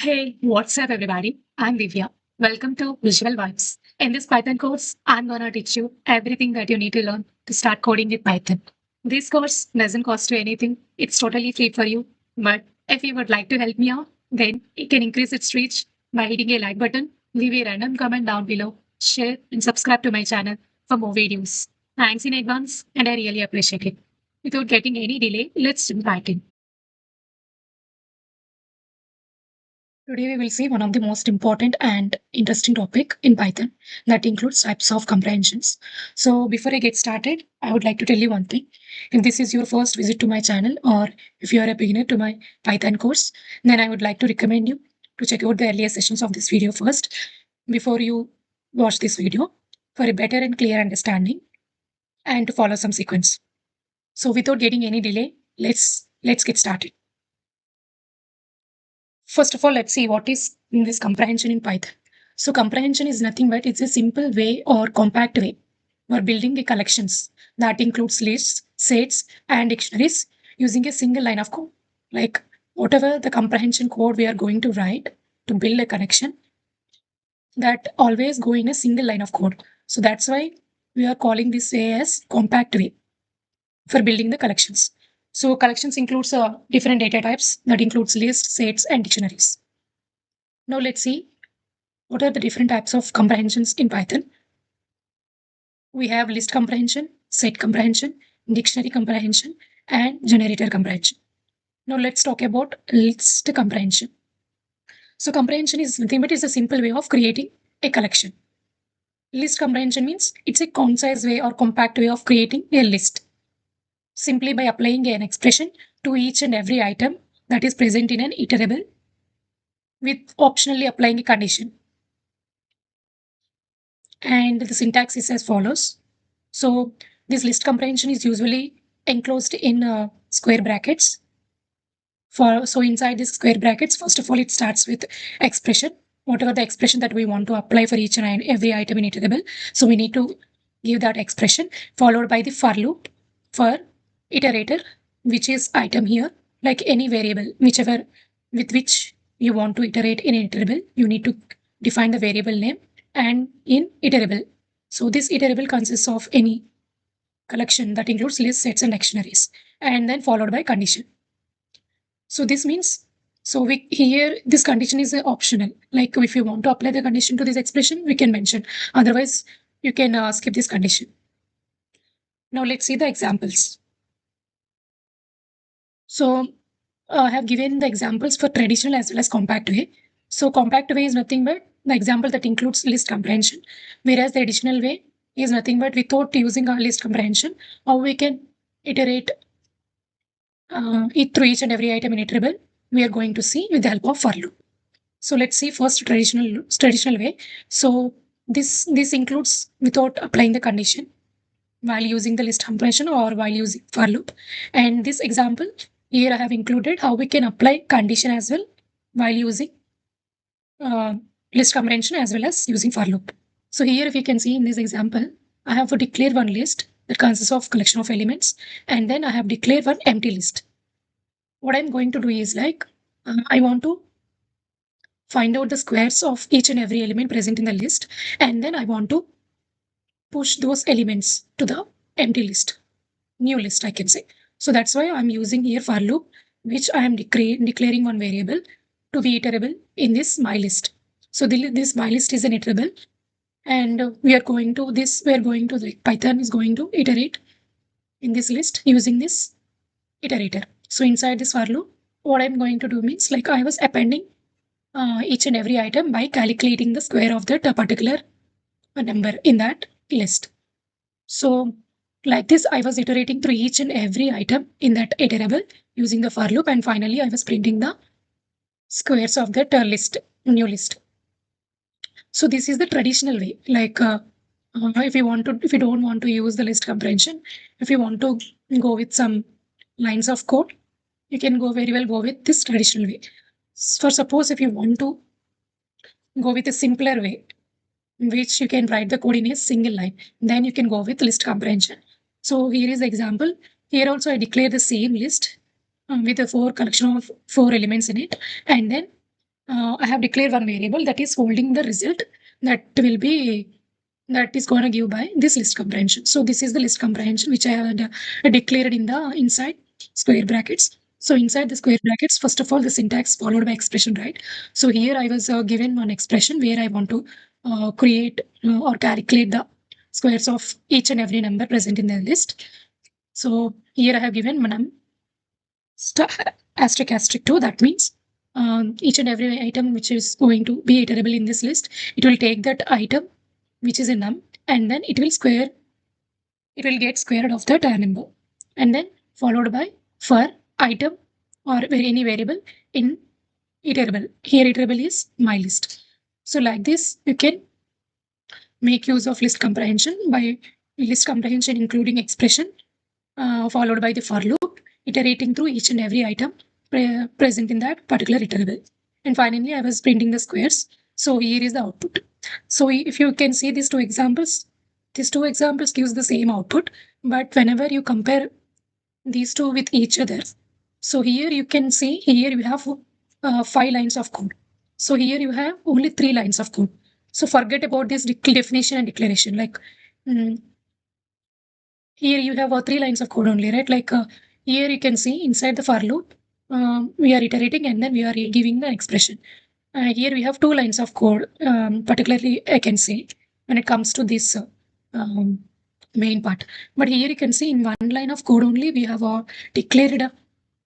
Hey, what's up, everybody? I'm Divya. Welcome to Visual Vibes. In this Python course, I'm gonna teach you everything that you need to learn to start coding with Python. This course doesn't cost you anything, it's totally free for you. But if you would like to help me out, then you can increase its reach by hitting a like button, leave a random comment down below, share, and subscribe to my channel for more videos. Thanks in advance, and I really appreciate it. Without getting any delay, let's jump right in. Today we will see one of the most important and interesting topic in Python that includes types of comprehensions. So before I get started, I would like to tell you one thing. If this is your first visit to my channel or if you are a beginner to my Python course, then I would like to recommend you to check out the earlier sessions of this video first before you watch this video for a better and clear understanding and to follow some sequence. So without getting any delay, let's get started. First of all, let's see what is this comprehension in Python. So comprehension is nothing but it's a simple way or compact way for building the collections that includes lists, sets, and dictionaries using a single line of code. Like whatever the comprehension code we are going to write to build a connection, that always go in a single line of code. So that's why we are calling this way as compact way for building the collections. So collections includes different data types that includes lists, sets, and dictionaries. Now let's see what are the different types of comprehensions in Python. We have list comprehension, set comprehension, dictionary comprehension, and generator comprehension. Now let's talk about list comprehension. So comprehension is nothing but it's a simple way of creating a collection. List comprehension means it's a concise way or compact way of creating a list simply by applying an expression to each and every item that is present in an iterable with optionally applying a condition. And the syntax is as follows. So this list comprehension is usually enclosed in square brackets. So inside these square brackets, first of all, it starts with expression, whatever the expression that we want to apply for each and every item in iterable. So we need to give that expression followed by the for loop for iterator, which is item here, like any variable, whichever with which you want to iterate in iterable, you need to define the variable name and in iterable. So this iterable consists of any collection that includes lists, sets, and dictionaries, and then followed by condition. So this means, so we here this condition is optional. Like if you want to apply the condition to this expression, we can mention. Otherwise, you can skip this condition. Now let's see the examples. So I have given the examples for traditional as well as compact way. So compact way is nothing but the example that includes list comprehension, whereas the additional way is nothing but without using our list comprehension, how we can iterate it through each and every item in iterable. We are going to see with the help of for loop. So let's see first traditional way. So this includes without applying the condition while using the list comprehension or while using for loop. And this example here I have included how we can apply condition as well while using list comprehension as well as using for loop. So here if you can see in this example, I have to declare one list that consists of collection of elements, and then I have declared one empty list. What I'm going to do is like I want to find out the squares of each and every element present in the list, and then I want to push those elements to the empty list, new list I can say. So that's why I'm using here for loop, which I am declaring one variable to be iterable in this my list. So this my list is an iterable, and we are going to like Python is going to iterate in this list using this iterator. So inside this for loop, what I'm going to do means like I was appending each and every item by calculating the square of that particular number in that list. So like this, I was iterating through each and every item in that iterable using the for loop, and finally I was printing the squares of that new list. So this is the traditional way. Like if you don't want to use the list comprehension, if you want to go with some lines of code, you can very well go with this traditional way. For suppose if you want to go with a simpler way, which you can write the code in a single line, then you can go with list comprehension. So here is the example. Here also I declare the same list with a collection of 4 elements in it, and then I have declared one variable that is holding the result that is going to give by this list comprehension. So this is the list comprehension which I have declared in the inside square brackets. So inside the square brackets, first of all, the syntax followed by expression, right? So here I was given one expression where I want to create or calculate the squares of each and every number present in the list. So here I have given asterisk asterisk 2. That means each and every item which is going to be iterable in this list, it will take that item which is a num, and then it will get squared of that number, and then followed by for item or any variable in iterable. Here iterable is my list. So like this, you can make use of list comprehension by list comprehension including expression followed by the for loop, iterating through each and every item present in that particular iterable. And finally, I was printing the squares. So here is the output. So if you can see these two examples gives the same output, but whenever you compare these two with each other, so here you can see here you have 5 lines of code. So here you have only 3 lines of code. So forget about this definition and declaration. Like here you have 3 lines of code only, right? Like here you can see inside the for loop, we are iterating and then we are giving the expression. Here we have 2 lines of code, particularly I can say when it comes to this main part. But here you can see in 1 line of code only we have declared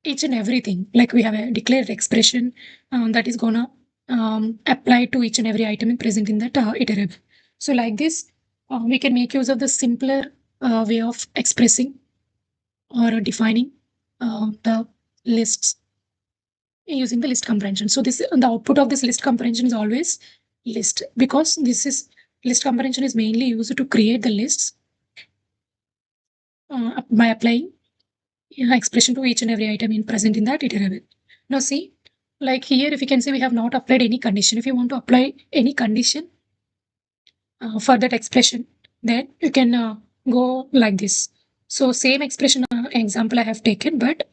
each and everything. Like we have a declared expression that is gonna apply to each and every item present in that iterable. So like this, we can make use of the simpler way of expressing or defining the lists using the list comprehension. So the output of this list comprehension is always list, because list comprehension is mainly used to create the lists by applying expression to each and every item in present in that iterable. Now see, like here, if you can see, we have not applied any condition. If you want to apply any condition for that expression, then you can go like this. So same expression example I have taken, but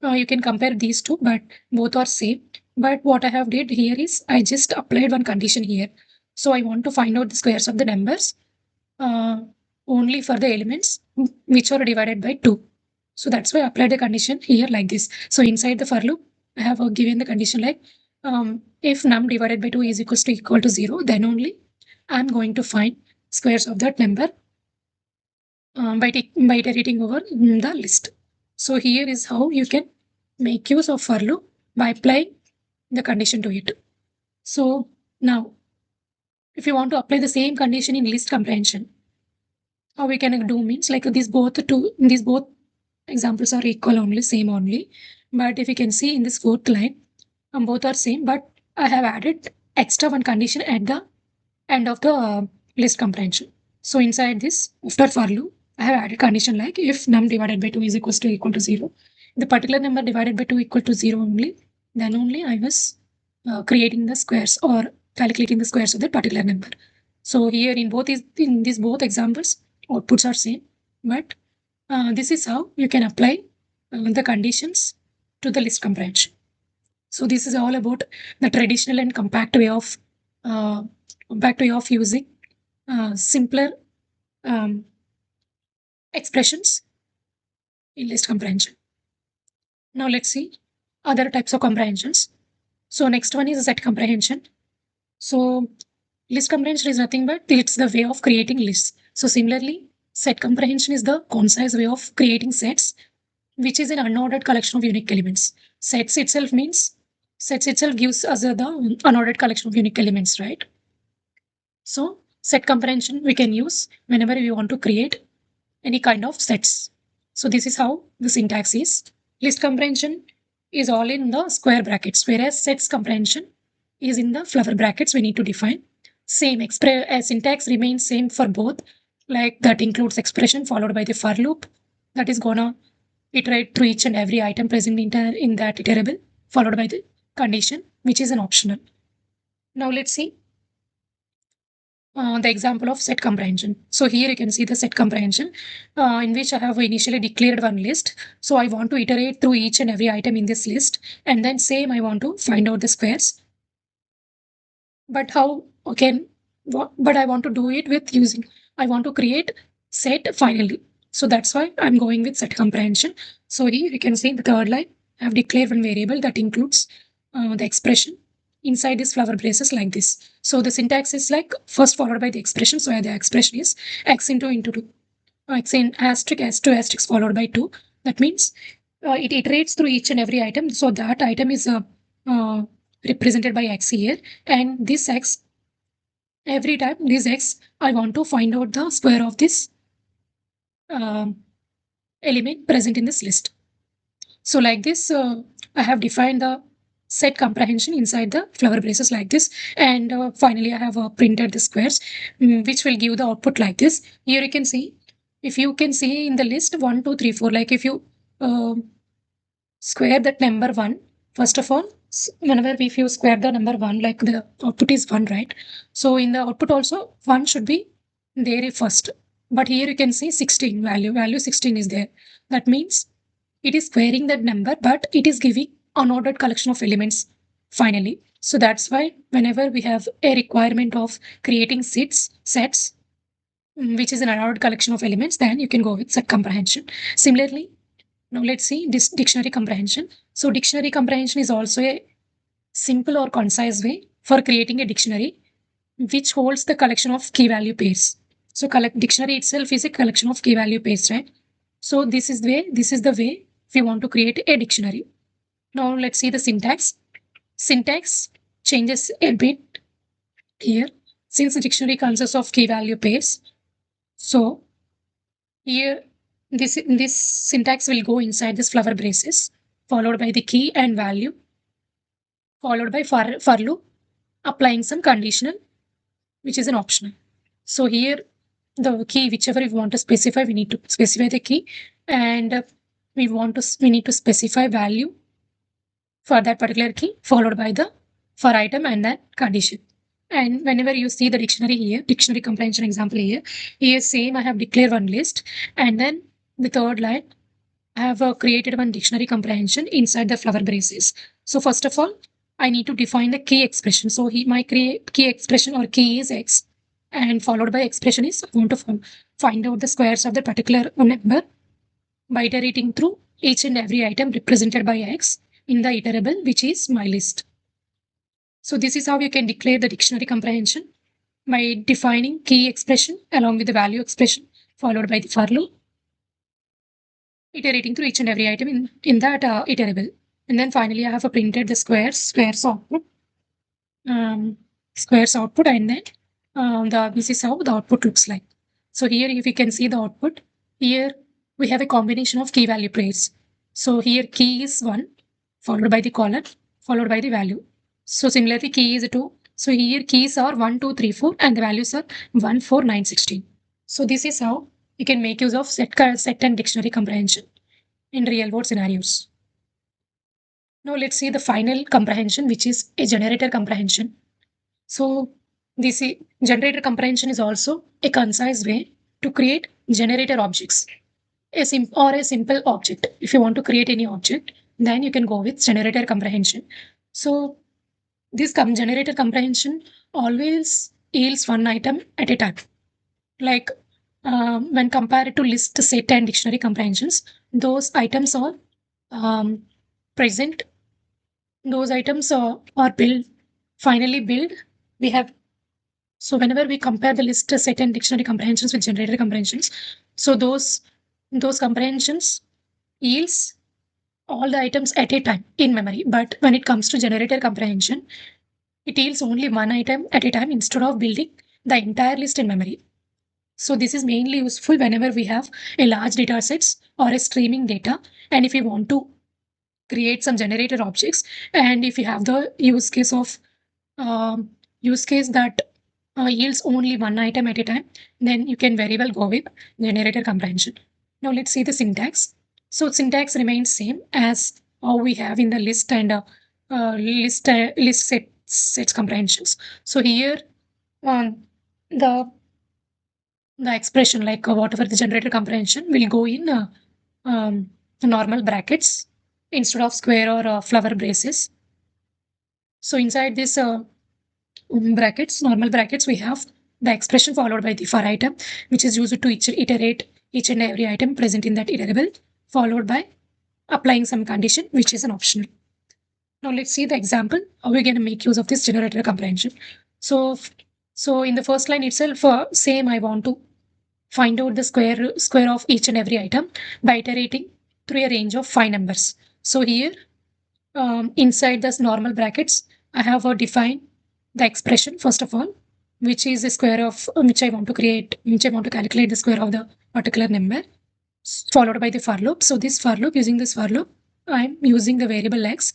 you can compare these two, but both are same. But what I have did here is I just applied one condition here. So I want to find out the squares of the numbers only for the elements which are divided by 2. So that's why I applied the condition here like this. So inside the for loop, I have given the condition like if num divided by 2 is equal to 0, then only I'm going to find squares of that number by iterating over the list. So here is how you can make use of for loop by applying the condition to it. So now, if you want to apply the same condition in list comprehension, how we can do means like these both examples are equal only, same only. But if you can see in this fourth line, both are same, but I have added extra one condition at the end of the list comprehension. So inside this, after for loop, I have added condition like if num divided by 2 is equal to 0, the particular number divided by 2 equal to 0 only, then only I was creating the squares or calculating the squares of that particular number. So here in these both examples, outputs are same, but this is how you can apply the conditions to the list comprehension. So this is all about the traditional and compact way of using simpler expressions in list comprehension. Now let's see other types of comprehensions. So next one is set comprehension. So list comprehension is nothing but it's the way of creating lists. So similarly, set comprehension is the concise way of creating sets, which is an unordered collection of unique elements. Sets itself gives us the unordered collection of unique elements, right? So set comprehension we can use whenever we want to create any kind of sets. So this is how the syntax is. List comprehension is all in the square brackets, whereas sets comprehension is in the flower brackets we need to define. Same syntax remains same for both, like that includes expression followed by the for loop that is gonna iterate through each and every item present in that iterable, followed by the condition, which is an optional. Now let's see the example of set comprehension. So here you can see the set comprehension in which I have initially declared one list. So I want to iterate through each and every item in this list, and then same I want to find out the squares But how again? But I want to do it with using. I want to create set finally. So that's why I'm going with set comprehension. So here you can see in the third line, I have declared one variable that includes the expression inside this flower braces like this. So the syntax is like first followed by the expression. So the expression is x into 2, x in asterisk s2 asterisk followed by 2. That means it iterates through each and every item. So that item is uh, represented by x here, and this x, every time this x, I want to find out the square of this um, element present in this list. So like this, I have defined the set comprehension inside the flower braces like this. And finally, I have printed the squares, which will give the output like this. Here you can see, if you can see in the list 1, 2, 3, 4, like if you square that number 1, first of all, whenever if you square the number 1, like the output is 1, right? So in the output also, 1 should be there first. But here you can see 16 value 16 is there. That means it is squaring that number, but it is giving unordered collection of elements finally. So that's why whenever we have a requirement of creating sets, which is an unordered collection of elements, then you can go with set comprehension. Similarly, now let's see this dictionary comprehension. So dictionary comprehension is also a simple or concise way for creating a dictionary which holds the collection of key value pairs. So dictionary itself is a collection of key value pairs, right? So this is the way if you want to create a dictionary. Now let's see the syntax. Syntax changes a bit here since the dictionary consists of key value pairs. So here this syntax will go inside this flower braces, followed by the key and value, followed by for loop, applying some conditional, which is an optional. So here the key, whichever we want to specify, we need to specify the key, and we need to specify value for that particular key, followed by the for item and then condition. And whenever you see the dictionary here, dictionary comprehension example here same I have declared one list, and then the third line I have created one dictionary comprehension inside the flower braces. So first of all, I need to define the key expression. So my key expression or key is x, and followed by expression is I want to find out the squares of the particular number by iterating through each and every item represented by x in the iterable, which is my list. So this is how you can declare the dictionary comprehension by defining key expression along with the value expression, followed by the for loop, iterating through each and every item in that iterable. And then finally, I have printed the squares output, and then this is how the output looks like. So here, if you can see the output, here we have a combination of key value pairs. So here key is 1, followed by the colon, followed by the value. So similarly, key is 2. So here keys are 1, 2, 3, 4, and the values are 1, 4, 9, 16. So this is how you can make use of set and dictionary comprehension in real world scenarios. Now let's see the final comprehension, which is a generator comprehension. So this generator comprehension is also a concise way to create generator objects, a simple object. If you want to create any object, then you can go with generator comprehension. So this generator comprehension always yields one item at a time. Like when compared to list, set, and dictionary comprehensions, those items are present. Those items are finally built. We have so whenever we compare the list, set, and dictionary comprehensions with generator comprehensions, so those comprehensions yields all the items at a time in memory. But when it comes to generator comprehension, it yields only one item at a time instead of building the entire list in memory. So this is mainly useful whenever we have a large data sets or a streaming data, and if we want to create some generator objects, and if you have the use case of use case that yields only one item at a time, then you can very well go with generator comprehension. Now let's see the syntax. So syntax remains same as how we have in the list and list sets comprehensions. So here the expression like whatever the generator comprehension will go in normal brackets instead of square or flower braces. So inside this brackets, normal brackets, we have the expression followed by the for item, which is used to iterate each and every item present in that iterable, followed by applying some condition, which is an optional. Now let's see the example, how we're going to make use of this generator comprehension. So in the first line itself, same, I want to find out the square of each and every item by iterating through a range of 5 numbers. So here, inside this normal brackets, I have defined the expression first of all, which is the square of which I want to calculate the square of the particular number, followed by the for loop. So this for loop, using this for loop, I'm using the variable x.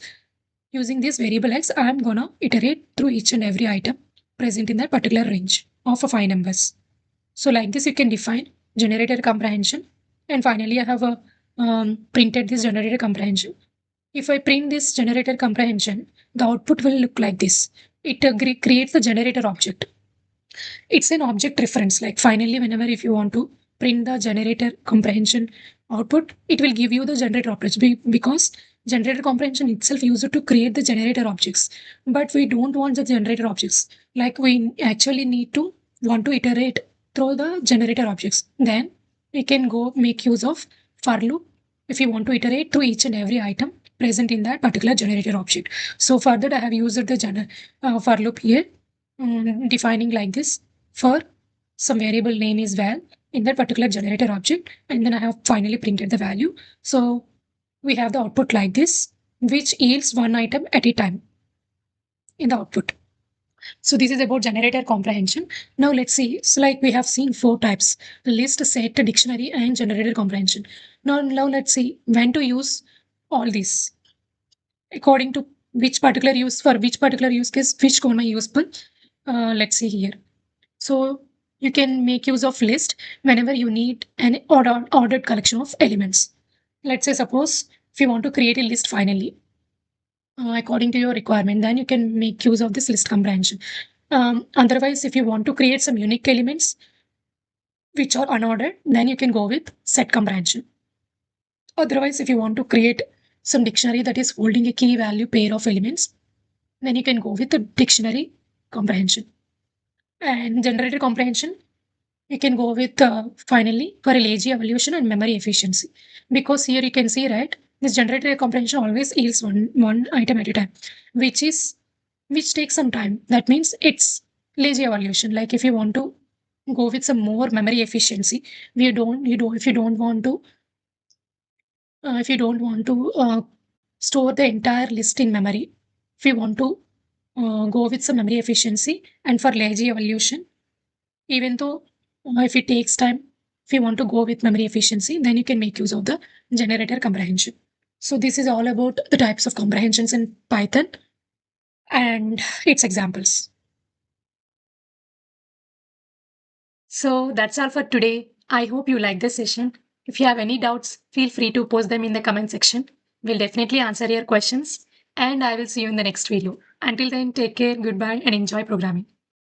Using this variable x, I'm gonna iterate through each and every item present in that particular range of 5 numbers. So like this, you can define generator comprehension. And finally, I have printed this generator comprehension. If I print this generator comprehension, the output will look like this. It creates the generator object. It's an object reference. Like finally, whenever if you want to print the generator comprehension output, it will give you the generator objects because generator comprehension itself used to create the generator objects. But we don't want the generator objects. Like we actually want to iterate through the generator objects. Then we can go make use of for loop if you want to iterate through each and every item present in that particular generator object. So for that, I have used the for loop here, defining like this for some variable name is val in that particular generator object, and then I have finally printed the value. So we have the output like this, which yields one item at a time in the output. So this is about generator comprehension. Now let's see. So like we have seen 4 types: list, set, dictionary, and generator comprehension. Now let's see when to use all these according to which particular use case, which gonna useful. Let's see here. So you can make use of list whenever you need an ordered collection of elements. Let's say suppose if you want to create a list finally, according to your requirement, then you can make use of this list comprehension. Otherwise, if you want to create some unique elements which are unordered, then you can go with set comprehension. Otherwise, if you want to create some dictionary that is holding a key value pair of elements, then you can go with the dictionary comprehension. And generator comprehension, you can go with finally for lazy evolution and memory efficiency. Because here you can see, right, this generator comprehension always yields one item at a time, which takes some time. That means it's lazy evolution. Like if you want to go with some more memory efficiency, if you don't want to store the entire list in memory, if you want to go with some memory efficiency and for lazy evolution, even though if it takes time, if you want to go with memory efficiency, then you can make use of the generator comprehension. So this is all about the types of comprehensions in Python and its examples. So that's all for today. I hope you like this session. If you have any doubts, feel free to post them in the comment section. We'll definitely answer your questions, and I will see you in the next video. Until then, take care, goodbye, and enjoy programming.